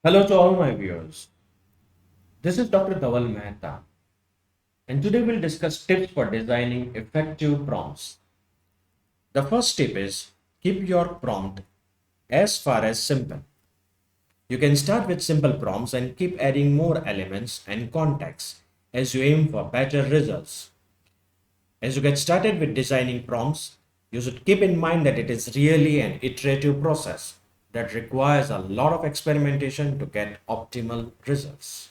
Hello to all my viewers. This is Dr. Dhaval Maheta, and today we'll discuss tips for designing effective prompts. The first tip is keep your prompt as far as simple. You can start with simple prompts and keep adding more elements and context as you aim for better results. As you get started with designing prompts, you should keep in mind that it is really an iterative process that requires a lot of experimentation to get optimal results.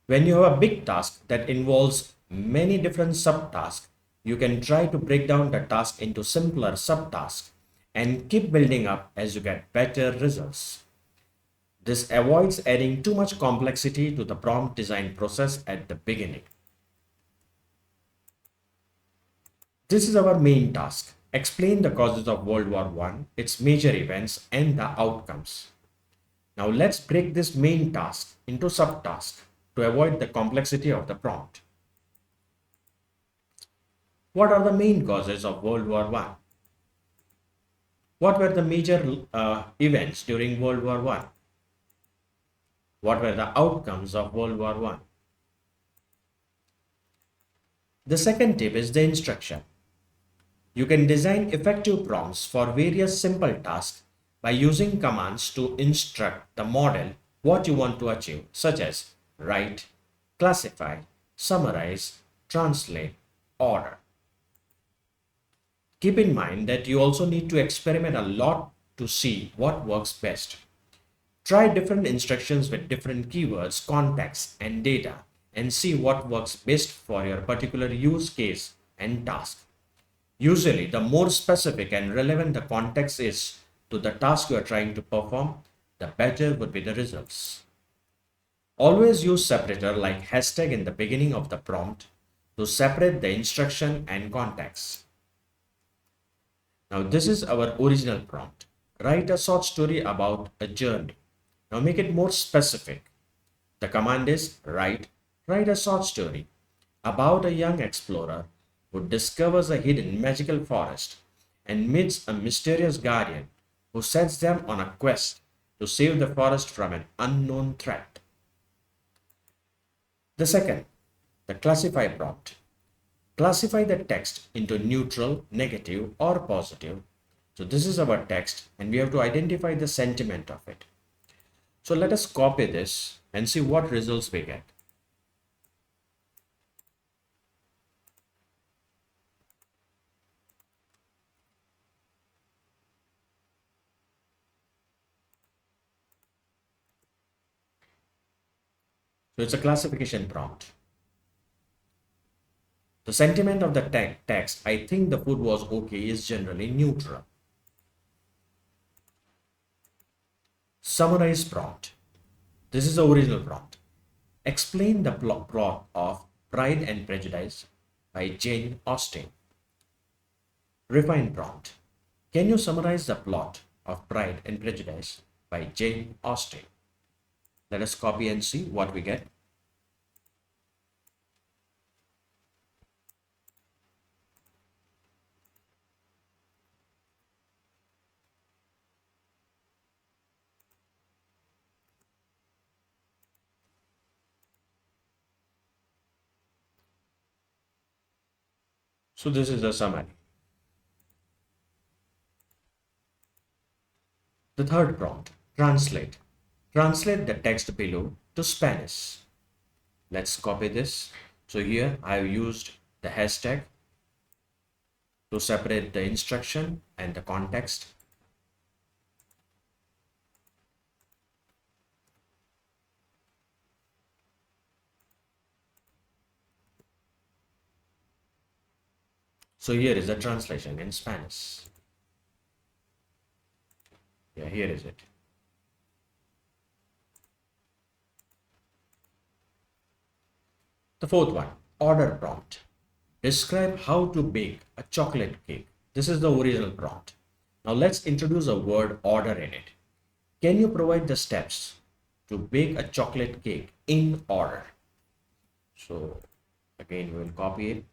When you have a big task that involves many different subtasks, you can try to break down the task into simpler subtasks and keep building up as you get better results. This avoids adding too much complexity to the prompt design process at the beginning. This is our main task. Explain the causes of World War I, its major events, and the outcomes. Now let's break this main task into subtasks to avoid the complexity of the prompt. What are the main causes of World War I? What were the major events during World War I? What were the outcomes of World War I? The second tip is the instruction. You can design effective prompts for various simple tasks by using commands to instruct the model what you want to achieve, such as write, classify, summarize, translate, order. Keep in mind that you also need to experiment a lot to see what works best. Try different instructions with different keywords, context, and data and see what works best for your particular use case and task. Usually, the more specific and relevant the context is to the task you are trying to perform, the better would be the results. Always use separator like hashtag in the beginning of the prompt to separate the instruction and context. Now, this is our original prompt. Write a short story about a journey. Now, make it more specific. The command is write a short story about a young explorer who discovers a hidden magical forest and meets a mysterious guardian who sets them on a quest to save the forest from an unknown threat. The second, the classify prompt. Classify the text into neutral, negative, or positive. So this is our text and we have to identify the sentiment of it. So let us copy this and see what results we get. So it's a classification prompt. The sentiment of the text, I think the food was okay, is generally neutral. Summarize prompt. This is the original prompt. Explain the plot of Pride and Prejudice by Jane Austen. Refine prompt. Can you summarize the plot of Pride and Prejudice by Jane Austen? Let us copy and see what we get. So this is the summary. The third prompt, translate. Translate the text below to Spanish. Let's copy this. So here I have used the hashtag to separate the instruction and the context. So here is the translation in Spanish. Yeah, here is it. The fourth one, order prompt. Describe how to bake a chocolate cake. This is the original prompt. Now let's introduce a word order in it. Can you provide the steps to bake a chocolate cake in order? So again, we will copy it.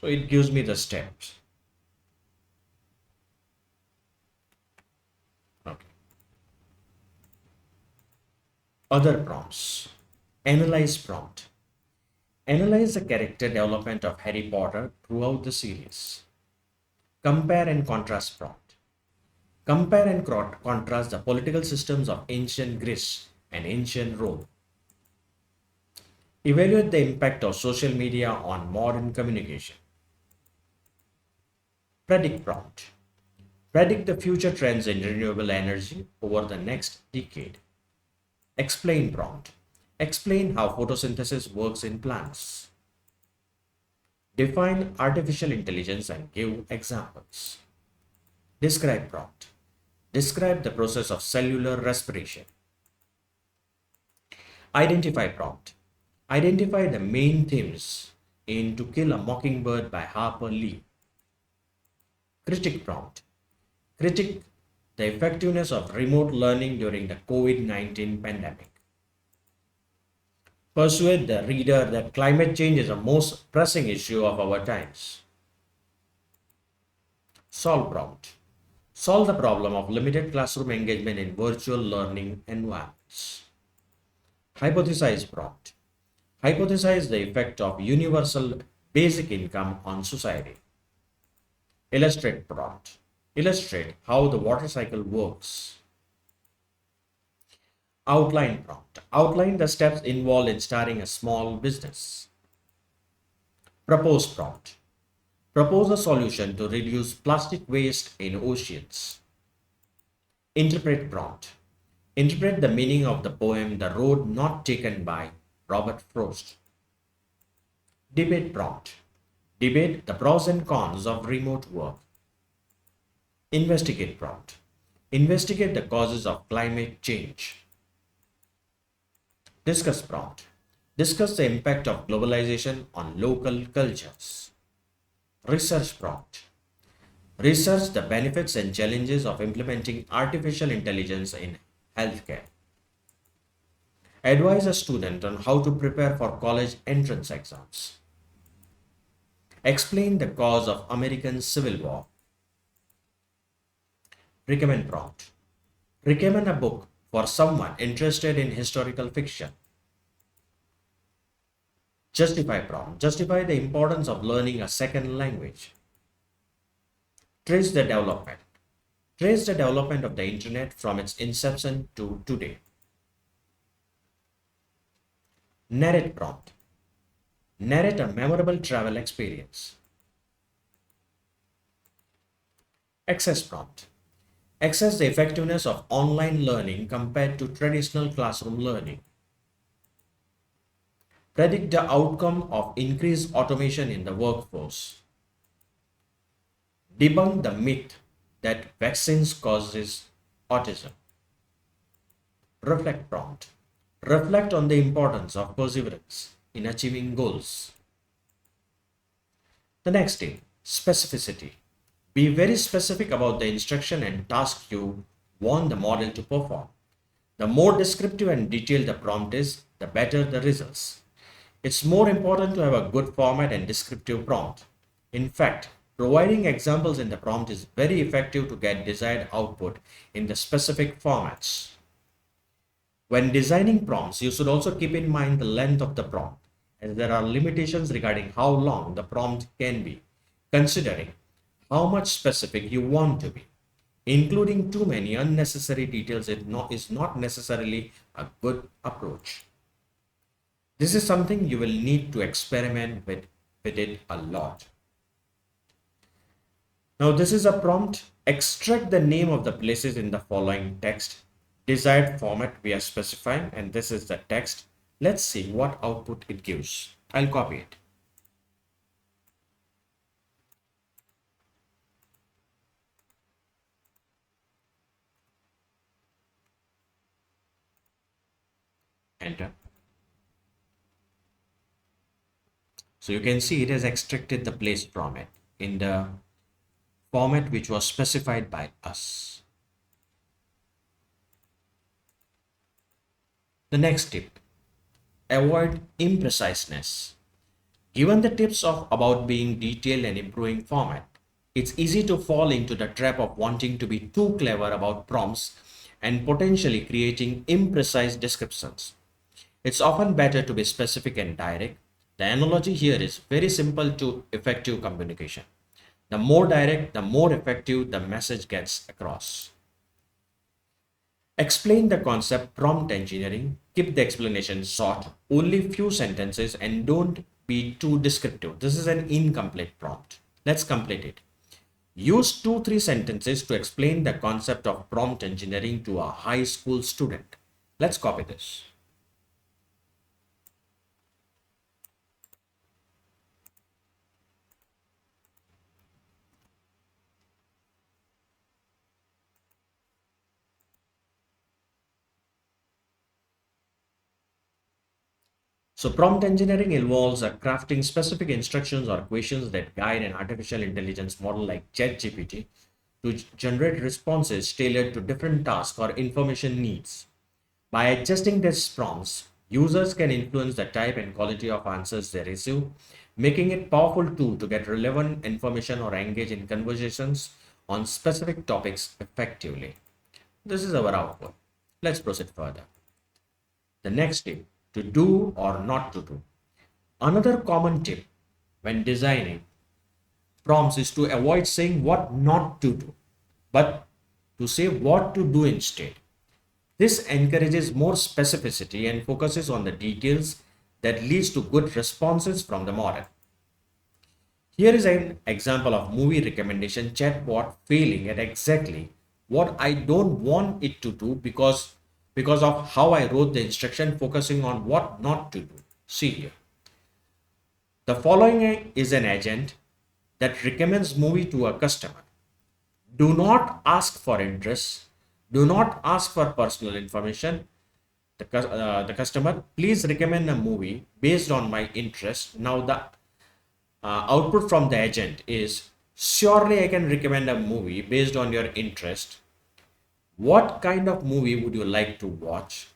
So it gives me the steps. Okay. Other prompts. Analyze prompt. Analyze the character development of Harry Potter throughout the series. Compare and contrast prompt. Compare and contrast the political systems of ancient Greece and ancient Rome. Evaluate the impact of social media on modern communication. Predict prompt. Predict the future trends in renewable energy over the next decade. Explain prompt. Explain how photosynthesis works in plants. Define artificial intelligence and give examples. Describe prompt. Describe the process of cellular respiration. Identify prompt. Identify the main themes in To Kill a Mockingbird by Harper Lee. Critic prompt. Critique the effectiveness of remote learning during the COVID-19 pandemic. Persuade the reader that climate change is the most pressing issue of our times. Solve prompt. Solve the problem of limited classroom engagement in virtual learning environments. Hypothesize prompt. Hypothesize the effect of universal basic income on society. Illustrate prompt. Illustrate how the water cycle works. Outline prompt. Outline the steps involved in starting a small business. Propose prompt. Propose a solution to reduce plastic waste in oceans. Interpret prompt. Interpret the meaning of the poem The Road Not Taken by Robert Frost. Debate prompt. Debate the pros and cons of remote work. Investigate prompt. Investigate the causes of climate change. Discuss prompt. Discuss the impact of globalization on local cultures. Research prompt. Research the benefits and challenges of implementing artificial intelligence in healthcare. Advise a student on how to prepare for college entrance exams. Explain the cause of American Civil War. Recommend prompt. Recommend a book for someone interested in historical fiction. Justify prompt. Justify the importance of learning a second language. Trace the development. Trace the development of the internet from its inception to today. Narrate prompt. Narrate a memorable travel experience. Assess prompt. Assess the effectiveness of online learning compared to traditional classroom learning. Predict the outcome of increased automation in the workforce. Debunk the myth that vaccines causes autism. Reflect prompt. Reflect on the importance of perseverance in achieving goals. The next thing, specificity. Be very specific about the instruction and task you want the model to perform. The more descriptive and detailed the prompt is, the better the results. It's more important to have a good format and descriptive prompt. In fact, providing examples in the prompt is very effective to get desired output in the specific formats. When designing prompts, you should also keep in mind the length of the prompt, as there are limitations regarding how long the prompt can be, considering how much specific you want to be. Including too many unnecessary details is not necessarily a good approach. This is something you will need to experiment with it a lot. Now this is a prompt. Extract the name of the places in the following text. Desired format we are specifying, and this is the text. Let's see what output it gives. I'll copy it. Enter. So you can see it has extracted the place from it in the format which was specified by us. The next tip, avoid impreciseness. Given the tips of about being detailed and improving format, it's easy to fall into the trap of wanting to be too clever about prompts and potentially creating imprecise descriptions. It's often better to be specific and direct. The analogy here is very simple to effective communication. The more direct, the more effective the message gets across. Explain the concept prompt engineering. Keep the explanation short, only few sentences, and don't be too descriptive. This is an incomplete prompt. Let's complete it. Use 2-3 sentences to explain the concept of prompt engineering to a high school student. Let's copy this. So prompt engineering involves crafting specific instructions or questions that guide an artificial intelligence model like ChatGPT to generate responses tailored to different tasks or information needs. By adjusting these prompts, users can influence the type and quality of answers they receive, making it a powerful tool to get relevant information or engage in conversations on specific topics effectively. This is our output. Let's proceed further. The next tip, to do or not to do. Another common tip when designing prompts is to avoid saying what not to do, but to say what to do instead. This encourages more specificity and focuses on the details that leads to good responses from the model. Here is an example of movie recommendation chatbot failing at exactly what I don't want it to do because of how I wrote the instruction, focusing on what not to do. See here. The following is an agent that recommends movie to a customer. Do not ask for interest. Do not ask for personal information. The customer, please recommend a movie based on my interest. Now the output from the agent is, surely I can recommend a movie based on your interest. What kind of movie would you like to watch?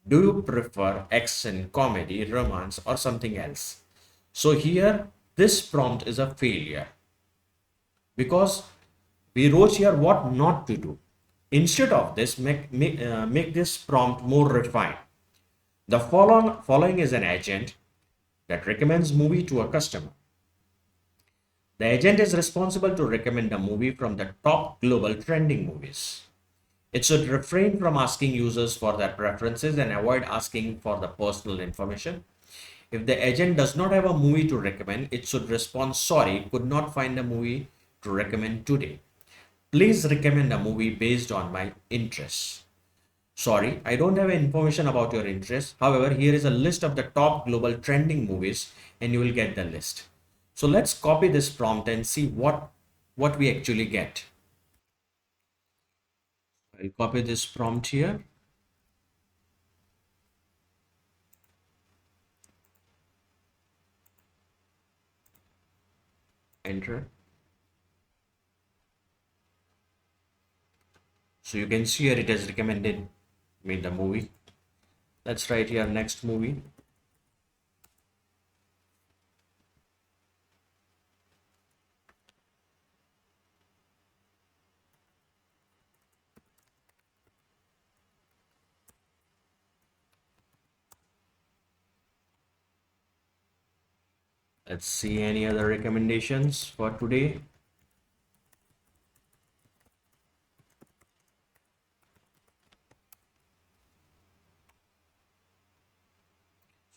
Do you prefer action, comedy, romance, or something else? So here, this prompt is a failure because we wrote here what not to do. Instead of this, make this prompt more refined. The following is an agent that recommends movie to a customer. The agent is responsible to recommend a movie from the top global trending movies. It should refrain from asking users for their preferences and avoid asking for the personal information. If the agent does not have a movie to recommend, it should respond, sorry, could not find a movie to recommend today. Please recommend a movie based on my interests. Sorry, I don't have information about your interests. However, here is a list of the top global trending movies and you will get the list. So let's copy this prompt and see what we actually get. I'll copy this prompt here. Enter. So you can see here it has recommended me the movie. Let's write here next movie. Let's see any other recommendations for today.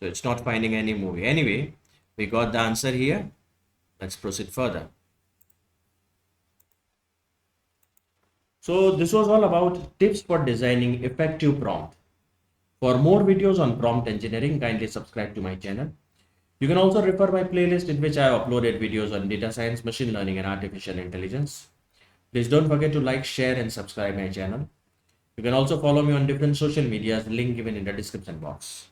So it's not finding any movie. Anyway, we got the answer here. Let's proceed further. So this was all about tips for designing effective prompt. For more videos on prompt engineering, kindly subscribe to my channel. You can also refer my playlist in which I have uploaded videos on data science, machine learning, and artificial intelligence. Please don't forget to like, share, and subscribe my channel. You can also follow me on different social medias, link given in the description box.